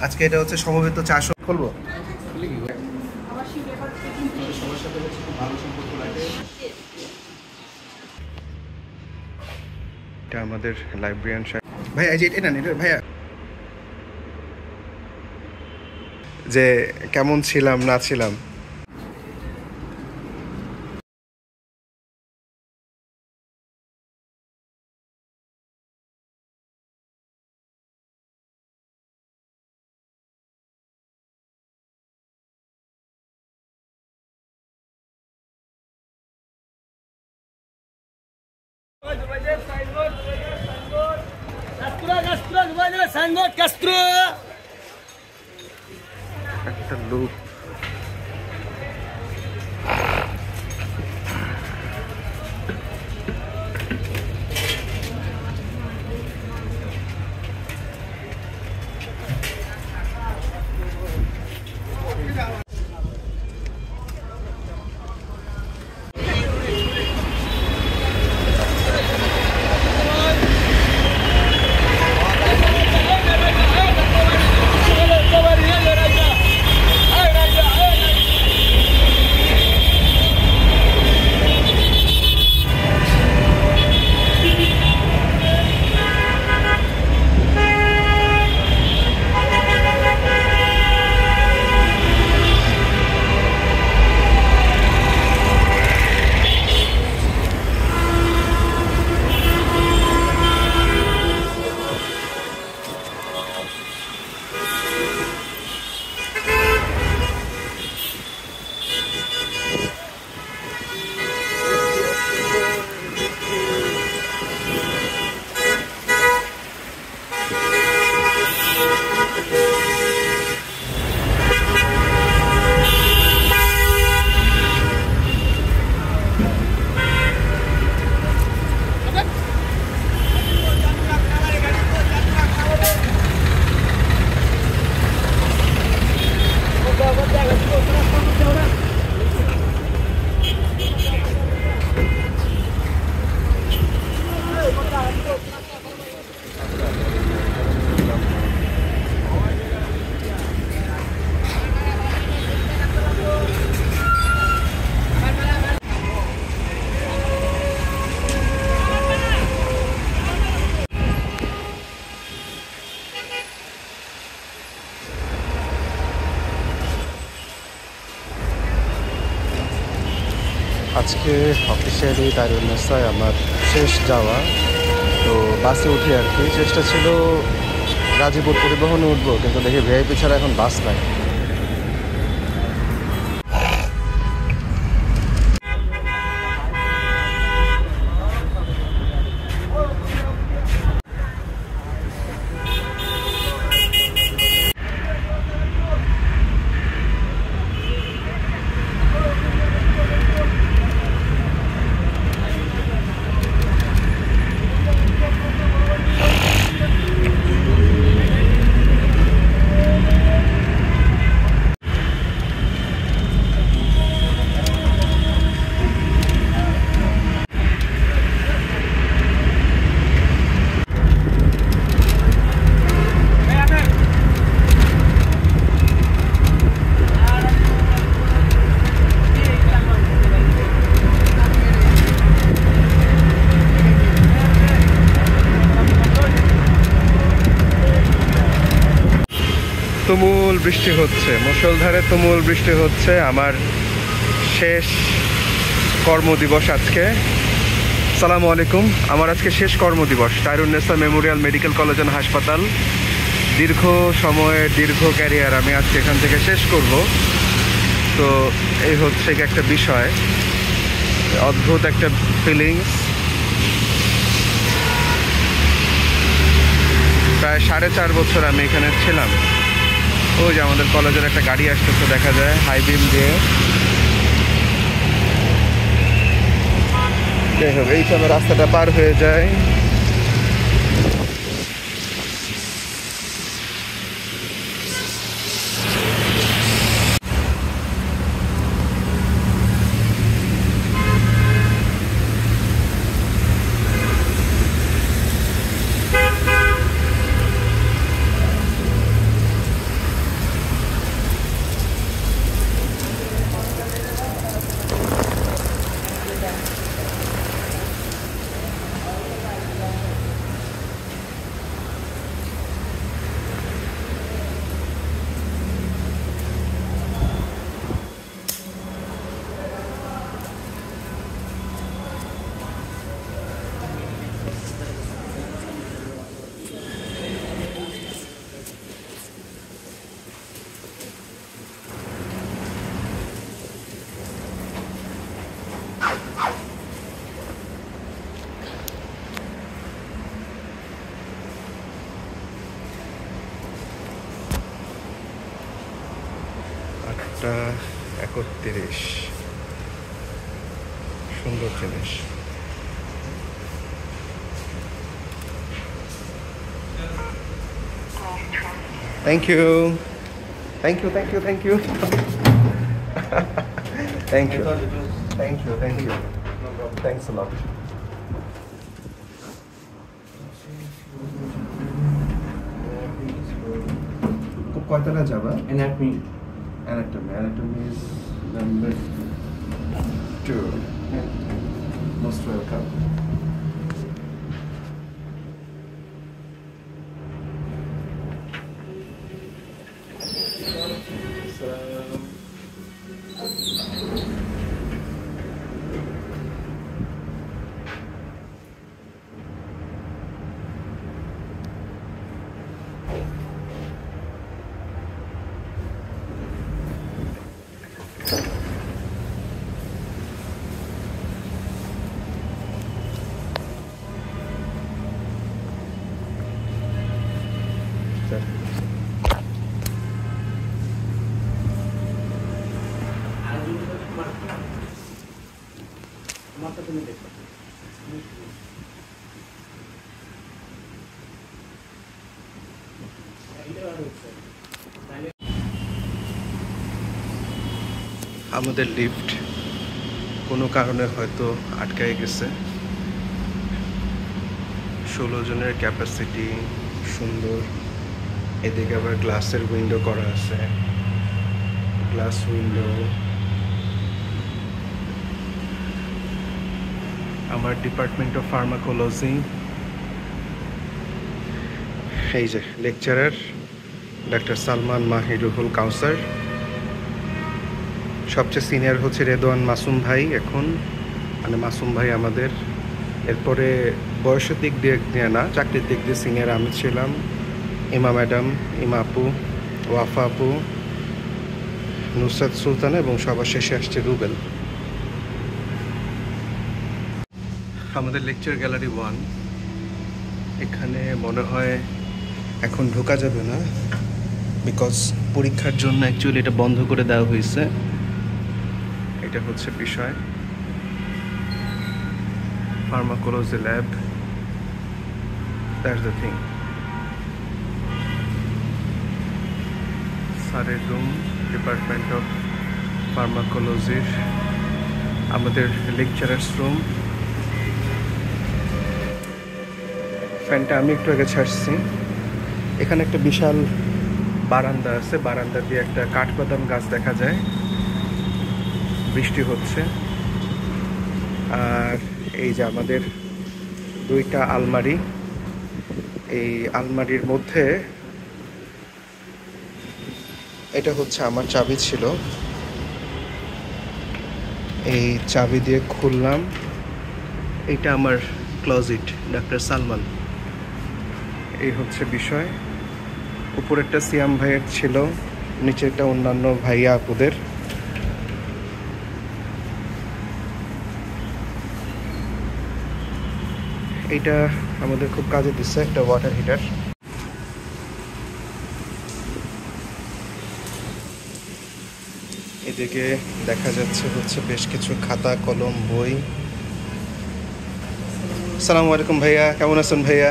আজকে এটা হচ্ছে সমবেত 400 খুলবো। এটা আমাদের লাইব্রেরিয়ান ভাইয়া, এই যে এটা না ভাইয়া, যে কেমন ছিলাম না ছিলাম। একটা লোক আজকে অফিসিয়ালি দারুন্নেসায় আমার শেষ যাওয়া, তো বাসে উঠি আর কি। চেষ্টা ছিল গাজীপুর পরিবহনে উঠবো, কিন্তু দেখি ভিআইপি ছাড়া এখন বাস নাই। তুমুল বৃষ্টি হচ্ছে, মুষলধারে তুমুল বৃষ্টি হচ্ছে। আমার শেষ কর্মদিবস আজকে। আসসালামু আলাইকুম। আমার আজকে শেষ কর্মদিবস দারুন্নেসা মেমোরিয়াল মেডিকেল কলেজ অ্যান্ড হাসপাতাল। দীর্ঘ সময়ের দীর্ঘ ক্যারিয়ার আমি আজকে এখান থেকে শেষ করব। তো এই হচ্ছে একটা বিষয়, অদ্ভুত একটা ফিলিংস। প্রায় 4.5 বছর আমি এখানে ছিলাম। ওই যে আমাদের কলেজের একটা গাড়ি আসতেছে দেখা যায় হাই বিম দিয়ে। যাই হোক, এই সময় রাস্তাটা পার হয়ে যায়। 11:31। সুন্দর জিনিস। Thank you, thank you, thank you, thank you, thank you, thank you, thank you, thanks a lot. কয়তলা যাবা? Anatomy is number 2. Most welcome. আমাদের লিফট কোনো কারণে হয়তো আটকায় গেছে। 16 জনের ক্যাপাসিটি, সুন্দর। এদিকে আবার গ্লাসের উইন্ডো করা আছে, গ্লাস উইন্ডো। আমার ডিপার্টমেন্ট অফ ফার্মাকোলজি। এই যে লেকচারার ডাক্তার সালমান মাহিরুল কাউসার। সবচেয়ে সিনিয়র হচ্ছে রেদওয়ান মাসুম ভাই এখন, মানে মাসুম ভাই আমাদের। এরপরে বয়সের দিক দিয়ে না, চাকরির দিক দিয়ে সিনিয়র আমি ছিলাম, ইমা ম্যাডাম, ইমা আপু, ওয়াফা আপু, নুসরাত সুলতানা এবং সবার শেষে আসছে রুবেল। আমাদের লেকচার গ্যালারি 1। এখানে মনে হয় এখন ঢোকা যাবে না, বিকজ পরীক্ষার জন্য অ্যাকচুয়ালি এটা বন্ধ করে দেওয়া হয়েছে। এটা হচ্ছে বিষয়। Pharmacology lab, that's the thing. স্যারের রুম, ডিপার্টমেন্ট অফ ফার্মাকোলজির আমাদের লেকচারার্স রুম। ফ্যানটা আমি একটু আগে ছাড়ছি। এখানে একটা বিশাল বারান্দা আছে, বারান্দা দিয়ে একটা কাঠবাদাম গাছ দেখা যায়। বৃষ্টি হচ্ছে। আর এই যে আমাদের 2টা আলমারি, এই আলমারির মধ্যে এটা হচ্ছে আমার চাবি ছিল, এই চাবি দিয়ে খুললাম। এটা আমার ক্লোজেট, ডাক্তার সালমান। এই হচ্ছে বিষয়। উপরেরটা সিয়াম ভাইয়ের ছিল, নিচেরটা অন্যান্য ভাইয়া আপুদের। এটা আমাদের খুব কাজে দিচ্ছে, একটা ওয়াটার হিটার। এদিকে দেখা যাচ্ছে হচ্ছে বেশ কিছু খাতা, কলম, বই। আসসালামু আলাইকুম ভাইয়া, কেমন আছেন ভাইয়া?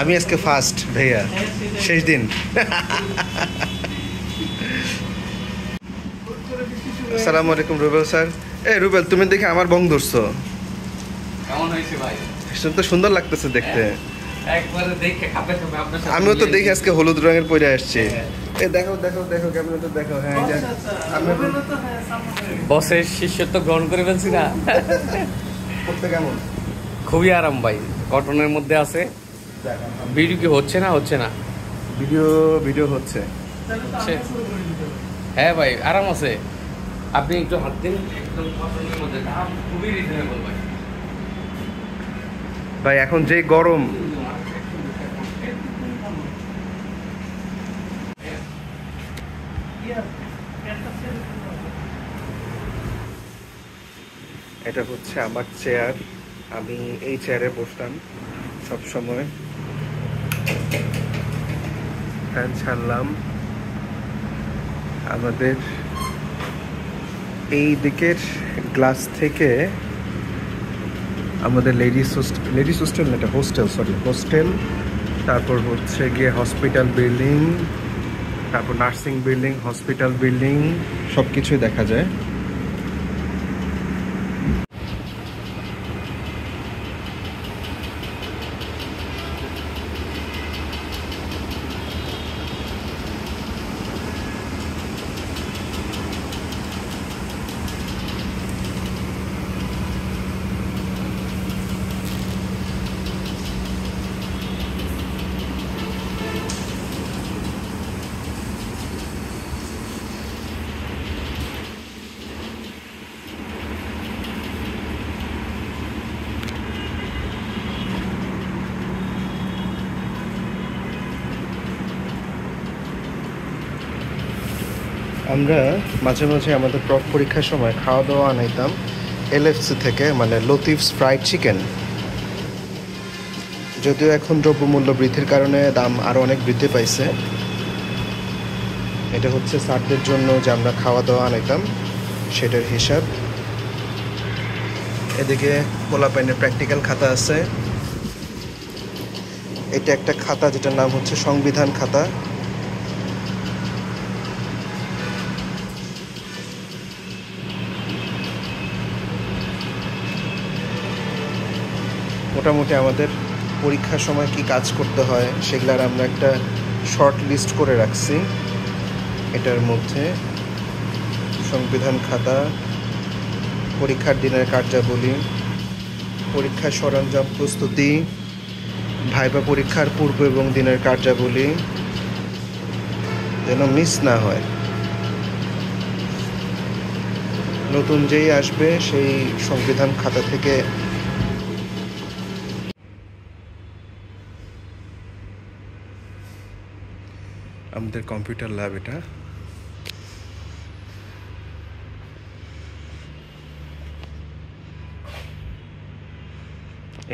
আমি আজকে ফার্স্ট ভাইয়া, শেষ দিন। আসসালামু আলাইকুম রুবেল স্যার। এই রুবেল, তুমি দেখে আমার বং ধরছো। কেমন হয়েছে ভাই? তো সুন্দর লাগতেছে দেখতে। একবারে দেখে খাপে খাপে আপনার সাথে। আমিও তো দেখে আজকে হলুদ রঙের পরে আসছি। এই দেখো দেখো দেখো কেমন তো দেখো। হ্যাঁ, এই যে বসের শিষ্যত্ব গ্রহণ করে ফেলছি না। করতে কেমন? খুবই আরাম ভাই, কটনের মধ্যে আছে। ভিডিও কি হচ্ছে না? হচ্ছে না, ভিডিও হচ্ছে। হ্যাঁ ভাই, আরাম আছে। আপনি একটু হাত দিন, একদম কটনের মধ্যে, দাম খুবই রিজনেবল ভাই। ভাই এখন যে গরম, এটা হচ্ছে আমার চেয়ার। আমি এই চেয়ারে বসতাম সব সময়। ফ্যান ছাড়লাম। আমাদের এই দিকের গ্লাস থেকে আমাদের লেডিস হোস্টেল না, এটা হোস্টেল, সরি হোস্টেল, তারপর হচ্ছে গিয়ে হসপিটাল বিল্ডিং, তারপর নার্সিং বিল্ডিং, হসপিটাল বিল্ডিং সব কিছুই দেখা যায়। আমরা মাঝে মাঝে আমাদের প্রপ পরীক্ষার সময় খাওয়া দাওয়া আনাইতাম এলএফসি থেকে, মানে লতিফস ফ্রাইড চিকেন। যদিও এখন দ্রব্যমূল্য বৃদ্ধির কারণে দাম আরও অনেক বৃদ্ধি পাইছে। এটা হচ্ছে স্যারদের জন্য যে আমরা খাওয়া দাওয়া আনাইতাম সেটার হিসাব। এদিকে পোলাপাইনের প্র্যাকটিক্যাল খাতা আছে। এটা একটা খাতা যেটার নাম হচ্ছে সংবিধান খাতা। মোটামুটি আমাদের পরীক্ষার সময় কি কাজ করতে হয় সেগুলার আমরা একটা শর্ট লিস্ট করে রাখছি। এটার মধ্যে সংবিধান খাতা, পরীক্ষার দিনের কার্যাবলী, পরীক্ষার সরঞ্জাম প্রস্তুতি, ভাইবা পরীক্ষার পূর্ব এবং দিনের কার্যাবলী, যেন মিস না হয়। নতুন যেই আসবে সেই সংবিধান খাতা থেকে আমাদের কম্পিউটার ল্যাব। এটা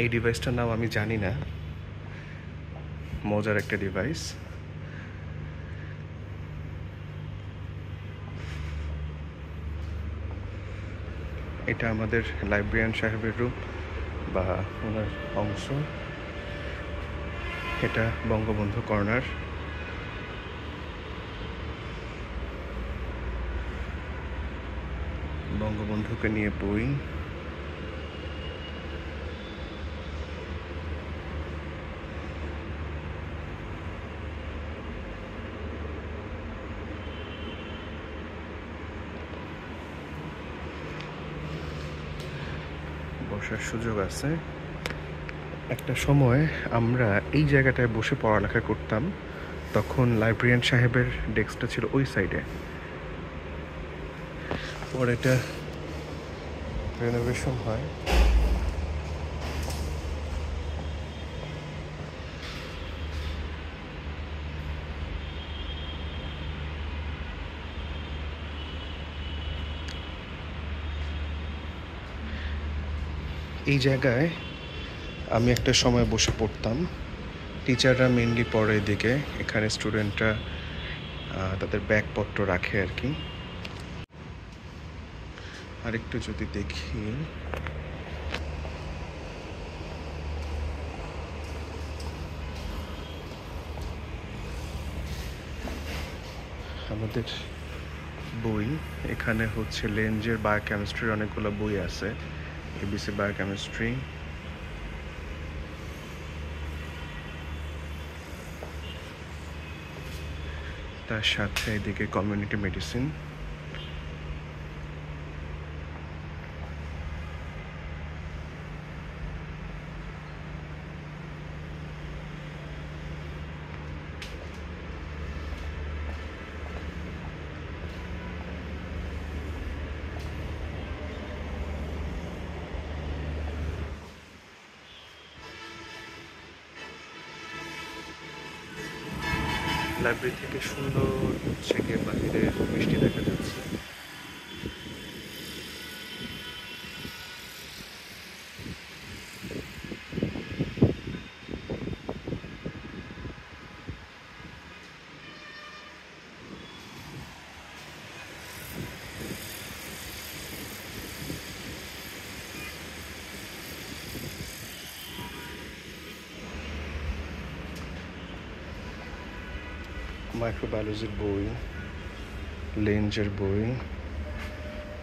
এই ডিভাইসটার নাম আমি জানি না, মজার একটা ডিভাইস। এটা আমাদের লাইব্রেরিয়ান সাহেবের রুম বা ওনার অংশ। এটা বঙ্গবন্ধু কর্নার। বঙ্গবন্ধুকে নিয়ে বই। বসার সুযোগ আছে। একটা সময় আমরা এই জায়গাটায় বসে পড়ালেখা করতাম, তখন লাইব্রেরিয়ান সাহেবের ডেস্কটা ছিল ওই সাইডে। পরে এটা রেনোভেশন হয়। এই জায়গায় আমি একটা সময় বসে পড়তাম। টিচাররা মেনলি পড়ে এদিকে, এখানে স্টুডেন্টরা তাদের ব্যাগপত্র রাখে আর কি। আরেকটু যদি দেখি, আমাদের বই এখানে হচ্ছে লেঞ্জের বায়োকেমিস্ট্রির অনেকগুলো বই আছে। এবিসি বায়োকেমিস্ট্রি, তার সাথে এদিকে কমিউনিটি মেডিসিন। লাইব্রেরি থেকে সুন্দর হচ্ছে গিয়ে বাহিরের বৃষ্টি দেখা যাচ্ছে। মাইক্রোবায়োলজির বই, লেঞ্জের বই,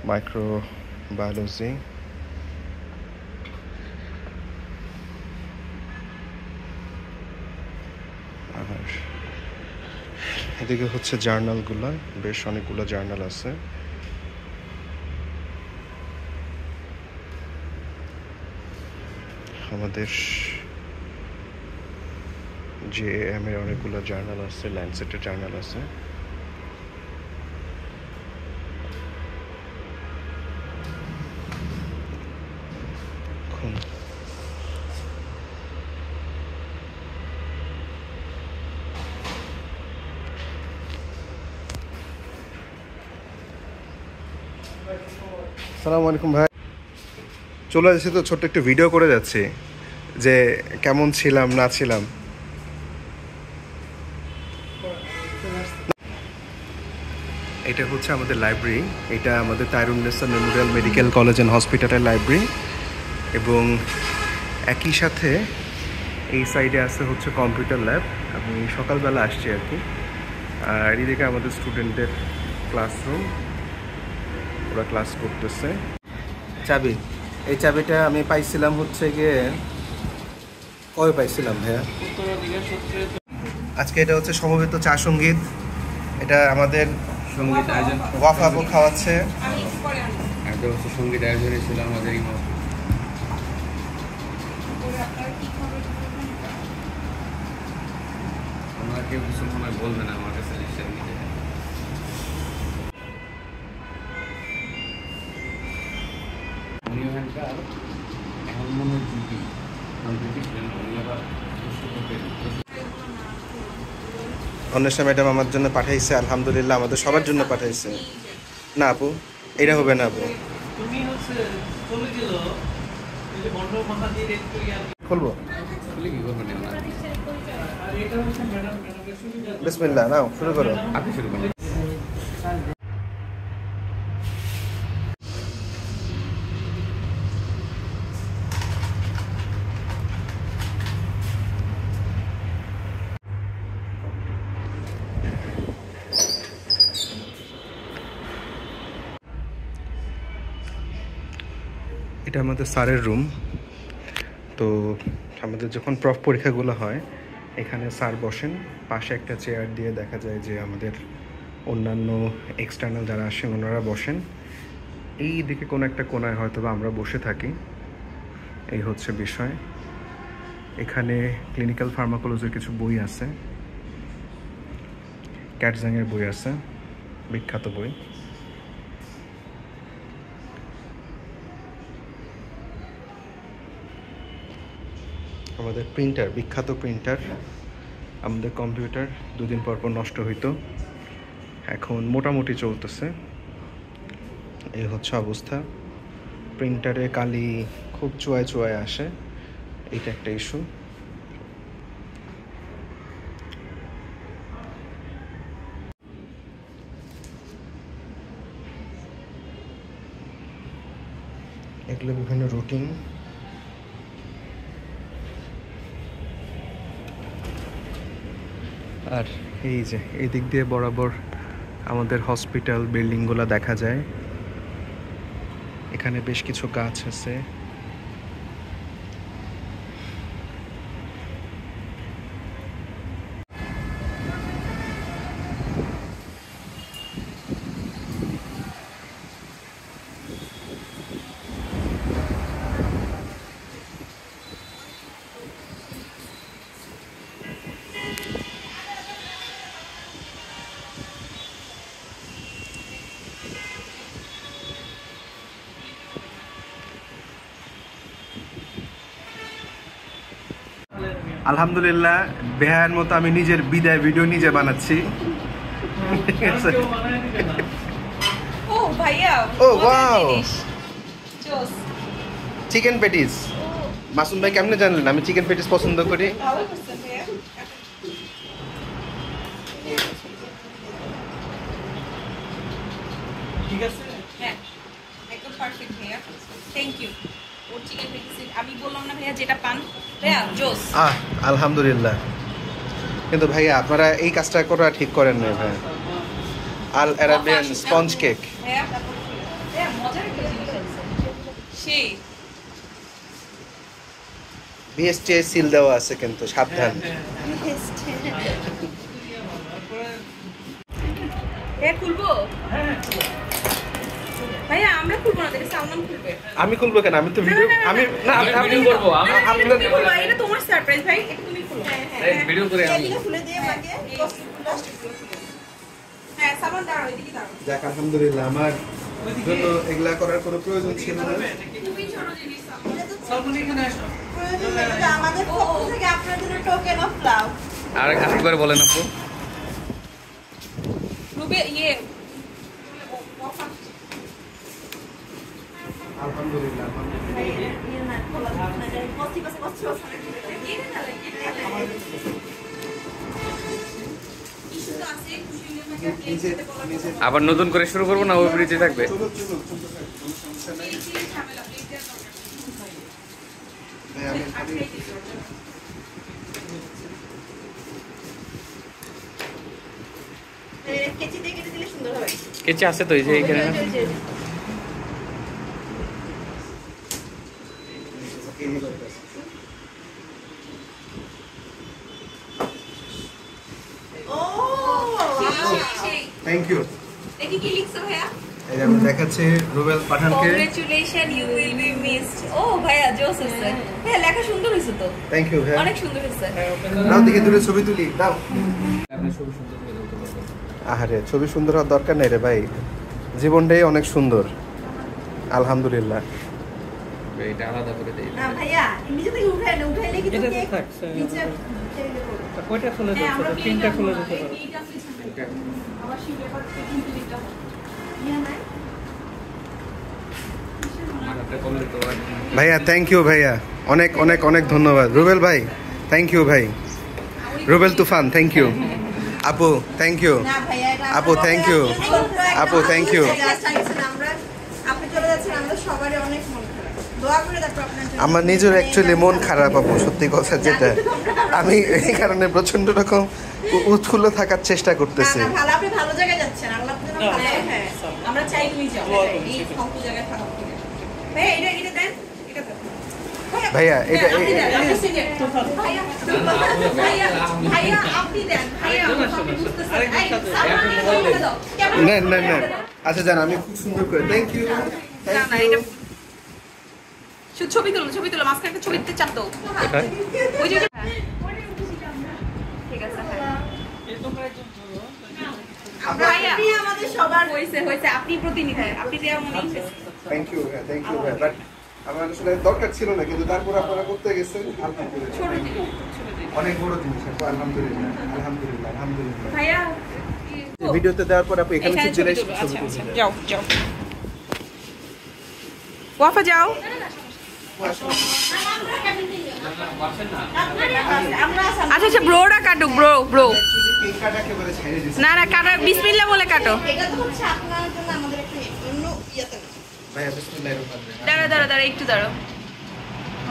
মাইক্রোবায়োলজি, আর এদিকে হচ্ছে জার্নালগুলো, বেশ অনেকগুলো জার্নাল আছে। আমাদের JAM এর অনেকগুলো জার্নাল আছে, ল্যান্ডসেটের জার্নাল আছে। আসসালামু আলাইকুম ভাই, চলে যাচ্ছি তো, ছোট্ট একটু ভিডিও করে যাচ্ছি যে কেমন ছিলাম না ছিলাম। এটা হচ্ছে আমাদের লাইব্রেরি, এটা আমাদের তাইরুন্নেসা মেমোরিয়াল মেডিকেল কলেজ অ্যান্ড হসপিটালের লাইব্রেরি, এবং একই সাথে এই সাইডে আছে হচ্ছে কম্পিউটার ল্যাব। আমি সকালবেলা আসছি আর কি। আর এদিকে আমাদের স্টুডেন্টদের ক্লাসরুম, ওরা ক্লাস করতেছে। চাবি, এই চাবিটা আমি পাইছিলাম হচ্ছে গিয়ে, কবে পাইছিলাম ভাইয়া? আজকে এটা হচ্ছে সমবেত চা সঙ্গীত, এটা আমাদের সঙ্গীত আয়োজন, ওয়াফা আপু খাওয়াচ্ছে। এটা হচ্ছে সঙ্গীত আয়োজনে ছিল আমাদের ইমাম। আমরা কেউ কিছু মনে হয় বলবে না আমার কাছে লিস্টের নিতে। উনি ওখানকার এখন মনে হয় ডিউটি ছিলেন, উনি আবার অন্বেষা ম্যাডাম আমার জন্য পাঠাইছে, আলহামদুলিল্লাহ আমাদের সবার জন্য পাঠাইছে। না আপু, এটা হবে না আপু, খুলবো। কি করবেন না, বিসমিল্লাহ, নাও শুরু করো। আপনি শুরু করেন। এটা আমাদের স্যারের রুম। তো আমাদের যখন প্রফ পরীক্ষাগুলো হয় এখানে স্যার বসেন, পাশে একটা চেয়ার দিয়ে দেখা যায় যে আমাদের অন্যান্য এক্সটার্নাল যারা আসেন ওনারা বসেন। এই দিকে কোনো একটা কোনায় হয়তো বা আমরা বসে থাকি, এই হচ্ছে বিষয়। এখানে ক্লিনিক্যাল ফার্মাকোলজির কিছু বই আছে, ক্যাটজাংয়ের বই আছে, বিখ্যাত বই। আমাদের প্রিন্টার, বিখ্যাত প্রিন্টার, আমাদের কম্পিউটার দুদিন পর পর নষ্ট হইতো, এখন মোটামুটি চলতেছে, এই হচ্ছে অবস্থা। প্রিন্টারে কালি খুব চুয়ায় চুয়ায় আসে, এইটা একটা ইস্যু। এগুলো বিভিন্ন রুটিন। আর এই যে এই দিক দিয়ে বরাবর আমাদের হসপিটাল বিল্ডিংগুলো দেখা যায়। এখানে বেশ কিছু গাছ আছে। আলহামদুলিল্লাহ, বেহায়ের মতো আমি নিজের বিদায় ভিডিও নিজে বানাচ্ছি। ও ভাইয়া, ও ওয়াও, চিকেন প্যাটিস। মাসুম ভাই কেমনে জানলেন আমি চিকেন প্যাটিস পছন্দ করি? ভালো করছেন ভাইয়া। ঠিক আছে, হ্যাঁ একদম পারফেক্ট ভাইয়া, থ্যাংক ইউ। ওর চিকেন প্যাটিস আমি বললাম না ভাইয়া, যেটা পান ভাইয়া জোস। আলহামদুলিল্লাহ, কিন্তু ভাইয়া আপনারা এই কাজটা করা ঠিক করেন না ভাই। আল আরাবিয়ান স্পঞ্জ কেক। ভাইয়া ভাইয়া মজার একটা জিনিস আছে সেই বিএসটিআই সিল দেওয়া আছে কিন্তু সাবধান। খুলবো ভাইয়া আমরা খুলবো না, দেখে সালমান খুলবে। আমি খুলবো কেন? আমি তো ভিডিও আমি না আমি ভিডিও করবো। এটা তোমার সারপ্রাইজ ভাই, এটা তুমি খুলো। ভিডিও করে আমি খুলে দিয়ে আমাকে হ্যাঁ সালমান দাঁড়াও, এদিকে দাঁড়াও। যাক আলহামদুলিল্লাহ, আমার জন্য এগুলা করার কোনো প্রয়োজন ছিল না। খুবই ছোট জিনিস সালমান এখানে আসো। আমাদের পক্ষ থেকে আপনার জন্য টোকেন অফ লাভ। আরেকবার বলেন আপু। রুবে ইয়ে আলহামদুলিল্লাহ আবার নতুন করে শুরু করবো না, ওই ব্রিজে থাকবে? কেচে আছে তো এই যে এইখানে। Thank you. দেখি কি লিখছো ভাইয়া। এই যে আমি দেখাচ্ছি রুবেল পাঠানকে। Congratulation, you will be missed. ও ভাইয়া জোস হচ্ছে ভাইয়া, লেখা সুন্দর হয়েছে তো। থ্যাংক ইউ ভাই। অনেক সুন্দর হয়েছে। নাও দেখি দূরে ছবি তুলি দাও। আপনি ছবি সুন্দর করে তুলতে পারবেন। আহারে ছবি সুন্দর হওয়ার দরকার নেই রে ভাই, জীবনটাই অনেক সুন্দর আলহামদুলিল্লাহ। এটা আলাদা করে দেই। না ভাইয়া নিজে থেকে উঠাইলে কি তোকে নিচে কয়টা খুলে দিতে হবে? তিনটা খুলে দিতে পারো। আবার সেই ব্যাপার থেকে কিন্তু দিতে হবে। ইয়া নাই আমার হাতে করলে তো ভাইয়া থ্যাংক ইউ ভাইয়া, অনেক অনেক অনেক ধন্যবাদ। রুবেল ভাই থ্যাংক ইউ ভাই। রুবেল তুফান থ্যাংক ইউ। আপু থ্যাংক ইউ। না ভাইয়া এটা আপু থ্যাংক ইউ। আপু থ্যাংক ইউ। আমরা আপনি চলে যাচ্ছেন, আমরা সবারই অনেক মন খারাপ। দোয়া করে তারপর আপনার জন্য। আমার নিজের অ্যাকচুয়ালি মন খারাপ আপু, সত্যি কথা যেটা। আমি এই কারণে প্রচন্ড রকম উৎফুল্ল থাকার চেষ্টা করতেছি। না ভালো, আপনি ভালো জায়গায় যাচ্ছেন, আল্লাহ আপনার জন্য ভালো। হ্যাঁ আমরা চাই তুমি যাও এই ফালতু জায়গায় থাকো। ভাইয়া এটা দেন, এটা দেন ভাইয়া এটা আপনি দেন, আপনি সিনিয়র ভাইয়া ভাইয়া ভাইয়া আপনি দেন ভাইয়া, আপনি বুঝতেছেন এই সালমান নিয়ে দাও না না না, আচ্ছা জান আমি খুব সুন্দর করে থ্যাংক ইউ। না না এটা শুধু ছবি তুলো মাঝখানে একটা ছবি দিতে চাপ দাও। ওই যে ঠিক আছে হ্যাঁ আপনি আমাদের সবার হইছে আপনি প্রতিনিধি, আপনি দেওয়া মনে হইছে। থ্যাংক ইউ ভাই, বাট আমার আসলে দরকার ছিল না, কিন্তু তারপর আপনারা করতে গেছেন আলহামদুলিল্লাহ। ছোট জিনিস অনেক বড় জিনিস আপু, আলহামদুলিল্লাহ আলহামদুলিল্লাহ আলহামদুলিল্লাহ। ভাইয়া ভিডিওতে দেওয়ার পর আপু এখানে এখানে চলে ছবি ছবি তুলবো। তুলবেন। যাও ওয়াফা যাও। আচ্ছা ব্রোটা কাটো, ব্রো কেক কাটা একেবারে ছেড়ে দিছি। না কাটো, বিসমিল্লাহ বলে কাটো। এটা তো হচ্ছে আপনার জন্য আমাদের একটা অন্য ইয়েতে না। ভাইয়া বিসমিল্লাহির রহমানির রহিম। দাঁড়া একটু দাঁড়াও,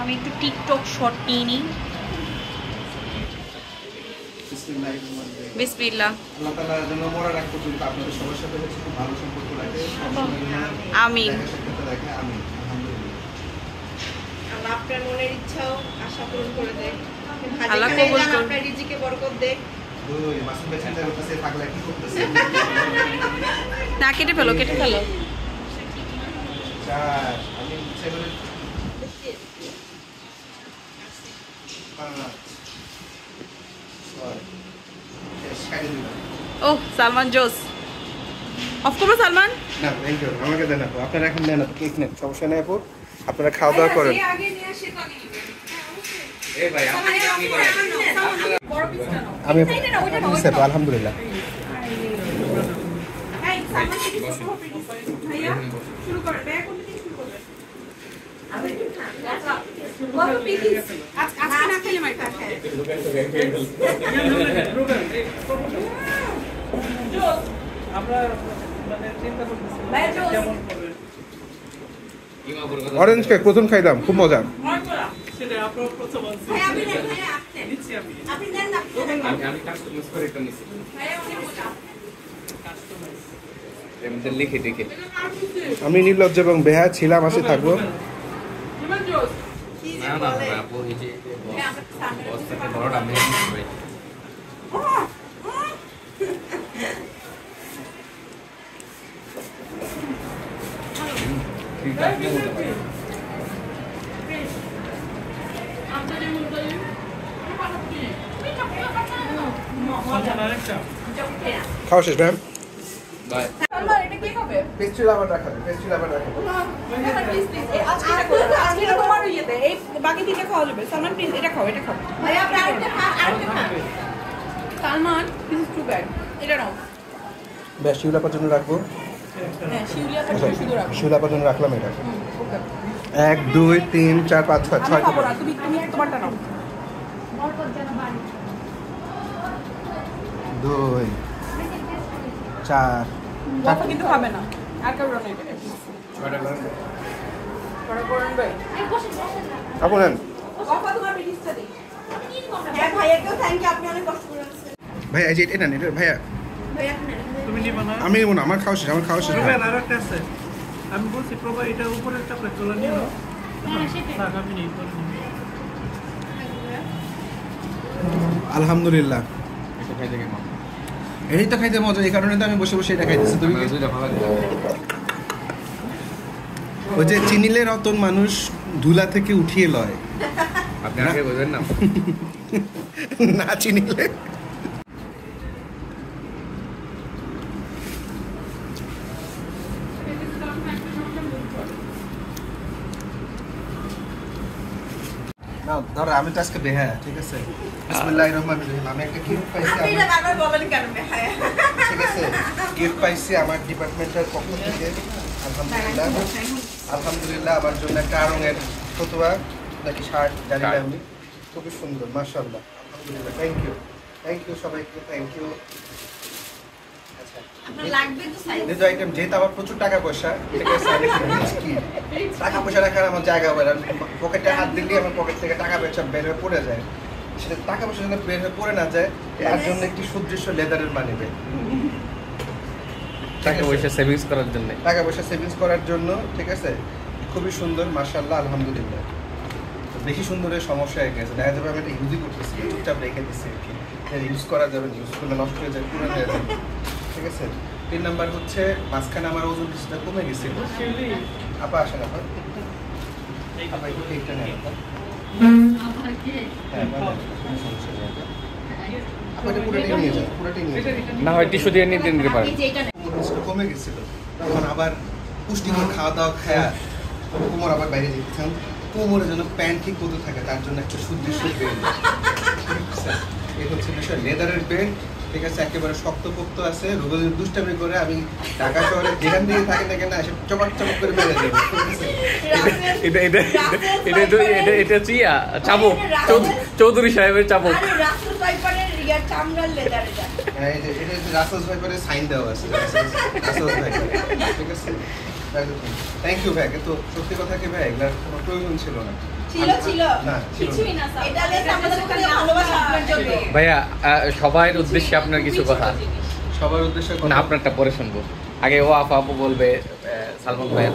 আমি একটু টিকটক শট নিয়ে নিই। বিসমিল্লাহির রহমানির রহিম। বিসমিল্লাহ। আল্লাহ তাআলা যেন মরার আগ পর্যন্ত আপনাদের সবার সাথে হচ্ছে খুব ভালো সম্পর্ক রাখে। আমিন। দেখা সাক্ষাৎ রাখে, আমিন আলহামদুলিল্লাহ। আল্লাহ আপনার মনের ইচ্ছাও আশা পূরণ করে দেয়। আল্লাহ কবুল করুন। আপনার রিজিকে বরকত দেয়। ওই মাসুদ ভাই চিন্তা করতেছে পাগলা কি করতেছে। না কেটে ফেলো চার আমি ইচ্ছা করে পাঁচ ছয় শেষ খাইয়ে দিলাম। ও সালমান জোস অফ করবো সালমান। না থ্যাংক ইউ, আমাকে দেন আপু, আপনারা এখন নেন আপু, কেক নেন, সমস্যা নেই আপু, আপনারা খাওয়া দাওয়া করেন। এই ভাই আপনি কি করেন? আমি আলহামদুলিল্লাহ। আমরা মানে চিন্তা করতেছিলাম কেমন করবে। ইমা বড় কথা। অরেঞ্জ কেক প্রথম খাইলাম, খুব মজা। সেটা আপনার প্রথম আছে। নিচ্ছি আমি আপনি নেন না আমি কাস্টমাইজ করে একটা নিছি ভাইয়া অনেক মোটা এমনি লিখে দেখে আমি নির্লজ্জ এবং বেহা ছিলাম, আসে থাকবো। কি যে না না বলে আপু এই যে হ্যাঁ, আমরা সামনে বস্তাতে বড়টা আমি নিচ্ছি ভাই ঠিক আছে মজা না একটা খাওয়া শেষ ম্যাম। বাই সালমান এটা কে খাবে পেস্ট্রি লাভার রাখাবে, পেস্ট্রি লাভার রাখাবে। প্লিজ প্লিজ আজকে এটা করো আজকে এটা তোমার ইয়েতে এই বাকি তিনটা খাওয়া যাবে সালমান প্লিজ এটা খাও এটা খাও ভাই আপনি আরেকটা খান Salman this is too bad এটা নাও ব্যাস শিউলাপার জন্য রাখবো। হ্যাঁ শিউলিয়া পাশে শুধু রাখো শিউলাপার জন্য রাখলাম এটা। ওকে 1 2 3 4 5 6 আমি 6 খাবো না তুমি তুমি তোমারটা নাও 2 4 কথা কিন্তু খাবে না আর কেউ রান্না এটা পরে করুন ভাই আপু নেন কথা তোমার প্লিজটা দিই হ্যাঁ ভাইয়াকেও থ্যাংক ইউ আপনি অনেক কষ্ট করেছেন ভাই এই যে এটা নেন, এটা ভাইয়া ভাইয়া আপনি নেন তুমি নিবা না আমি নেবো না, আমার খাওয়া শেষ, আমার খাওয়া শেষ। রুবেল আর একটা আছে আমি বলছি প্রভা এটা উপরের চকলেট গুলো নিয়ে নাও থাক আমি নিই করে নিই আলহামদুলিল্লাহ, এটা খাই দেখে মা এই তো খাইতে মজা, এই কারণে তো আমি বসে বসে এটা খাইতেছি। তুমি তুমি দুইটা ভালো লাগে ওই যে চিনিলে রতন মানুষ ধুলা থেকে উঠিয়ে লয়, আপনি আগে বুঝবেন না না চিনিলে। না ধরো আমি তো আজকে বেহা, ঠিক আছে? বিসমিল্লাহির রহমানির রহিম। আমি একটা গিফট পাইছি, আপনি এটা বারবার বলেন কেন ভাইয়া ঠিক আছে? গিফট পাইছি আমার ডিপার্টমেন্টের পক্ষ থেকে। আলহামদুলিল্লাহ, আলহামদুলিল্লাহ। আমার জন্য একটা আড়ঙের ফতুয়া নাকি শার্ট জানি না আমি, খুবই সুন্দর মাশাআল্লাহ। আলহামদুলিল্লাহ, থ্যাংক ইউ সবাইকে, থ্যাংক ইউ। আচ্ছা আপনার লাগবে তো সাইজ যেহেতু আইটেম, যেহেতু আমার প্রচুর টাকা পয়সা, ঠিক আছে? আমি কি টাকা পয়সা রাখার আমার জায়গা হয় না, পকেটে হাত দিলে আমার পকেট থেকে টাকা পয়সা বের হয়ে পড়ে যায়। সেটা টাকা পয়সা যেন বের হয়ে পড়ে না যায়, তার জন্য একটি সুদৃশ্য লেদারের মানি ব্যাগ, টাকা পয়সা সেভিংস করার জন্য টাকা পয়সা সেভিংস করার জন্য, ঠিক আছে? খুবই সুন্দর মাশাআল্লাহ, আলহামদুলিল্লাহ। বেশি সুন্দরের সমস্যা হয়ে গেছে, দেখা যাবে আমি এটা ইউজই করতেছি, চুপচাপ রেখে দিচ্ছি আর কি। ইউজ করা যাবে না, ইউজ করলে নষ্ট হয়ে যায়, পুরো হয়ে যাবে, ঠিক আছে? 3 নাম্বার হচ্ছে মাঝখানে আমার ওজন কিছুটা কমে গেছিল। শিউলি আপা আসেন, আপা আপা একটু কেকটা নেন আপা। হ্যাঁ বলেন, কোনো সমস্যা নেই আপা। আপা এটা পুরোটাই নিয়ে যান, পুরোটাই নিয়ে যান। না হয় টিস্যু দিয়ে নিতে নিতে পারেন এই যে এটা নেন কোমর কিছুটা কমে গেছিল, তখন আবার পুষ্টিকর খাওয়া দাওয়া খায়া কোমর আবার বাইরে যেতেছেন। কোমরের জন্য প্যান্ট ঠিক মতো থাকে, তার জন্য একটা সুদৃশ্য বেল্ট, ঠিক আছে? এই হচ্ছে বিষয়, লেদারের বেল্ট, ঠিক আছে? একেবারে শক্তপোক্ত আছে। রুবেল দুষ্টামি করে আমি ঢাকা শহরে যেখান থেকে থাকি না কেন এসে চপাক চপাক করে মেরে যাবো, ঠিক আছে? এটা চিয়া চাবুক চৌধুরী সাহেবের চাবুক আরে রাসেল ভাইপারের রিয়ার চামড়ার লেদার এটা হ্যাঁ, এই যে এটা হচ্ছে রাসেলস ভাইপারের সাইন দেওয়া আছে, রাসেলস ভাইপার, ঠিক আছে? থ্যাংক ইউ ভাই, কিন্তু সত্যি কথা কি ভাই, এগুলার কোনো প্রয়োজন ছিল না। ছিল ছিল না, ছিল না। কিছুই না স্যার এটা লেস আমাদের কাছে ভালোবাসা আপনার জন্য ভাইয়া সবার উদ্দেশ্যে আপনার কিছু কথা সবার উদ্দেশ্যে না আপনারটা পরে শুনবো আগে ও আপু আপু বলবে সালমান ভাইয়া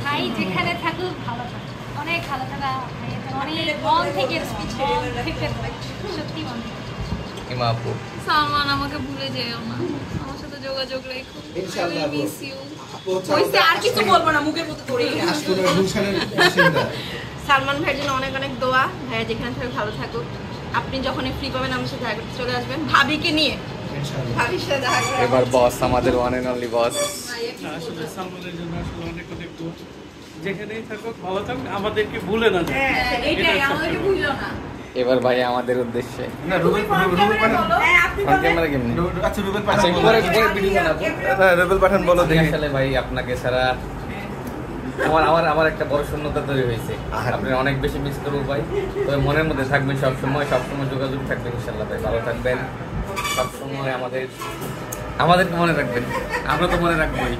ভাই যেখানে থাকুক ভালো থাকুক, অনেক ভালো থাকা ভাই, অনেক মন থেকে সত্যি মন থেকে। ইমা আপু সালমান আমাকে ভুলে যেও না, আমার সাথে যোগাযোগ রেখো, ইনশাআল্লাহ আপু। Miss you. আপু হচ্ছে হইছে আর কিছু বলবো না মুখের মতো করেই না আসলে গুলশানের বাসিন্দা। সালমান ভাইয়ের জন্য অনেক অনেক দোয়া, ভাইয়া যেখানে থাকে ভালো থাকুক। আপনি যখনই ফ্রি পাবেন আমার সাথে দেখা করতে চলে আসবেন ভাবিকে নিয়ে, ইনশাআল্লাহ। ভাবির সাথে দেখা করে এবার বস আমাদের ওয়ান এন্ড অনলি বস আসলে সালমানের জন্য আসলে অনেক অনেক দোয়া। যেখানেই থাকুক ভালো থাকুক, আমাদেরকে ভুলে না যায়। হ্যাঁ এইটাই আমাদেরকে ভুললো না এবার ভাইয়া আমাদের উদ্দেশ্যে না রুবেল পাঠান, হ্যাঁ আপনি ফোন ক্যামেরা কেমনি আচ্ছা রুবেল আচ্ছা পাঠান, পরে ভিডিও বানাবো রুবেল পাঠান বলো দেখি। আসলে ভাই আপনাকে ছাড়া আমার আমার আমার একটা বড় শূন্যতা তৈরি হয়েছে। আপনি অনেক বেশি মিস করবো ভাই, তবে মনের মধ্যে থাকবেন সবসময়, সবসময় যোগাযোগ থাকবেন ইনশাল্লাহ ভাই। ভালো থাকবেন সবসময়, আমাদেরকে মনে রাখবেন, আমরা তো মনে রাখবোই।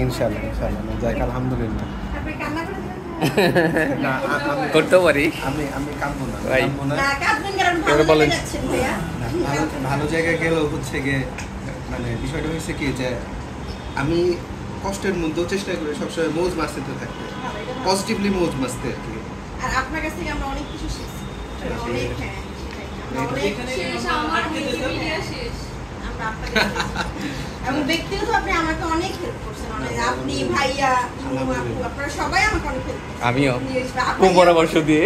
ইনশাআল্লাহ ইনশাআল্লাহ, যাক আলহামদুলিল্লাহ। আপনি কান্না করে দিবেন না করতেও পারি আমি কাঁদবো না ভাই। কাঁদবো না। এবার বলেন। না, ভালো জায়গায় গেলেও হচ্ছে গিয়ে মানে বিষয়টা হয়েছে কি যে আমি কষ্টের মধ্যেও চেষ্টা করি সবসময় মৌজ মারতে থাকতে, পজিটিভলি মৌজ মারতে আর কি। আর আপনার কাছ থেকে আমরা অনেক কিছু শিখছি অনেক, হ্যাঁ সেটাই। আমরা অনেক এখানে শেষ, আমরা আমার আটকে যেতাম। Wikipedia শেষ। আমরা আপনাকে এবং ব্যক্তিগত আপনি আমাকে অনেক হেল্প করছেন, অনেক। আপনি, ভাইয়া, ইমু, আপু, আপনারা সবাই আমাকে অনেক হেল্প করছেন। আমিও আপনারা- খুব পরামর্শ দিয়ে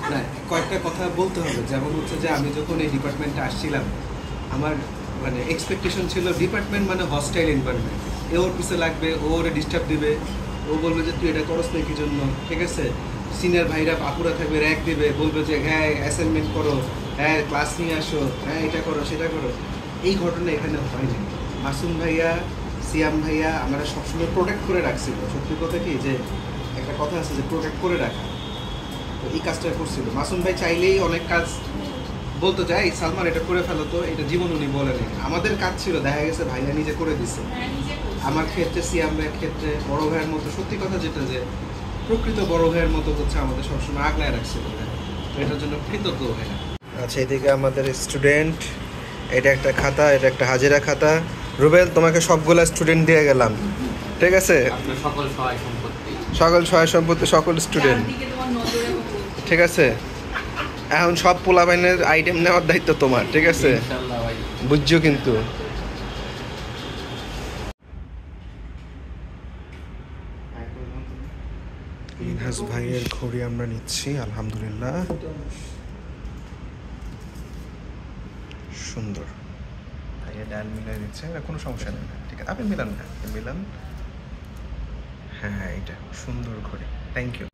না, কয়েকটা কথা বলতে হবে, যেমন হচ্ছে যে আমি যখন এই ডিপার্টমেন্টে আসছিলাম আমার মানে এক্সপেকটেশন ছিল ডিপার্টমেন্ট মানে হস্টাইল এনভায়রনমেন্ট, এ ওর পিছে লাগবে, ও ওরে ডিস্টার্ব দিবে, ও বলবে যে তুই এটা করস না কি জন্য, ঠিক আছে। সিনিয়র ভাইরা আপুরা থাকবে, র্যাক দিবে, বলবে যে হ্যাঁ অ্যাসাইনমেন্ট করো, হ্যাঁ ক্লাস নিয়ে আসো, হ্যাঁ এটা করো সেটা করো। এই ঘটনা এখানে হয়নি। মাসুম ভাইয়া, সিয়াম ভাইয়া আমরা সবসময় প্রোটেক্ট করে রাখছিল। সত্যি কথা কি যে একটা কথা আছে যে প্রোটেক্ট করে রাখা, তো এই কাজটা করছিল। মাসুম ভাই চাইলেই অনেক কাজ বলতো যে এই সালমান এটা করে ফেলো, তো এটা জীবন উনি বলেন। আমাদের কাজ ছিল, দেখা গেছে ভাইয়া নিজে করে দিচ্ছে। আমার ক্ষেত্রে, সিয়াম ভাইয়ের ক্ষেত্রে, বড় ভাইয়ের মতো সত্যি কথা যেটা যে প্রকৃত বড় ভাইয়ের মতো হচ্ছে আমাদের সবসময় আগলায় রাখছিল, তো এটার জন্য কৃতজ্ঞ ভাইয়া। আচ্ছা, এদিকে আমাদের স্টুডেন্ট, এটা একটা খাতা, এটা একটা হাজিরা খাতা। রুবেল, তোমাকে সবগুলা স্টুডেন্ট দিয়ে গেলাম, ঠিক আছে? আপনার সকল সহায় সম্পত্তি সকল সহায় সম্পত্তি, সকল স্টুডেন্ট, চারদিকে তোমার নজরে বলবো। ঠিক আছে? এখন সব পোলাপাইনের আইটেম নেওয়ার দায়িত্ব তোমার, ঠিক আছে? ইনশাআল্লাহ ভাই। বুঝছো কিন্তু। মিনহাজ ভাইয়ের ঘড়ি আমরা নিচ্ছি, আলহামদুলিল্লাহ সুন্দর। ভাইয়া ডাল মিলাই দিচ্ছে, এটা কোনো সমস্যা নেই, ঠিক আছে? আপনি মিলান না, আপনি মিলান। হ্যাঁ, এটা সুন্দর ঘড়ি, থ্যাংক ইউ।